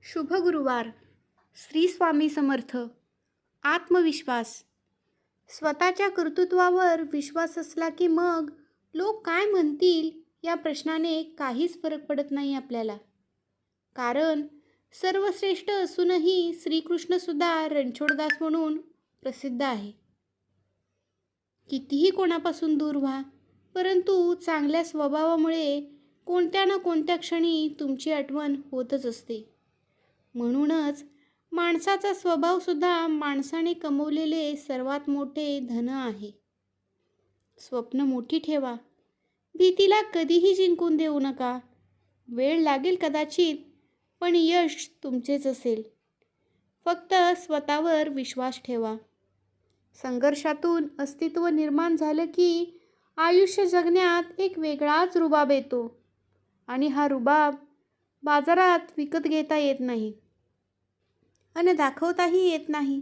शुभ गुरुवार. श्री स्वामी समर्थ. आत्मविश्वास. स्वतःच्या कर्तृत्वावर विश्वास असला की मग लोक काय म्हणतील या प्रश्नाने काहीच फरक पडत नाही आपल्याला. कारण सर्वश्रेष्ठ असूनही श्रीकृष्णसुद्धा रणछोडदास म्हणून प्रसिद्ध आहे. कितीही कोणापासून दूर व्हा, परंतु चांगल्या स्वभावामुळे कोणत्या ना कोणत्या क्षणी तुमची आठवण होतच असते. म्हणूनच माणसाचा स्वभावसुद्धा माणसाने कमवलेले सर्वात मोठे धन आहे. स्वप्न मोठी ठेवा. भीतीला कधीही जिंकून देऊ नका. वेळ लागेल कदाचित, पण यश तुमचेच असेल. फक्त स्वतःवर विश्वास ठेवा. संघर्षातून अस्तित्व निर्माण झालं की आयुष्य जगण्यात एक वेगळाच रुबाब येतो आणि हा रुबाब बाजारात विकत घेता येत नाही आणि दाखवताही येत नाही.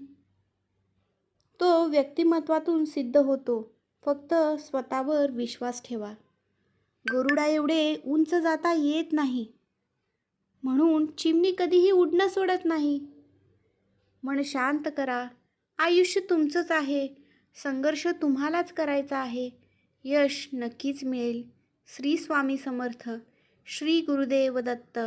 तो व्यक्तिमत्वातून सिद्ध होतो. फक्त स्वतःवर विश्वास ठेवा. गरुडा एवढे उंच जाता येत नाही, म्हणून चिमणी कधीही उडणं सोडत नाही. मन शांत करा. आयुष्य तुमचंच आहे. संघर्ष तुम्हालाच करायचा आहे. यश नक्कीच मिळेल. श्री स्वामी समर्थ. श्री गुरुदेव दत्त.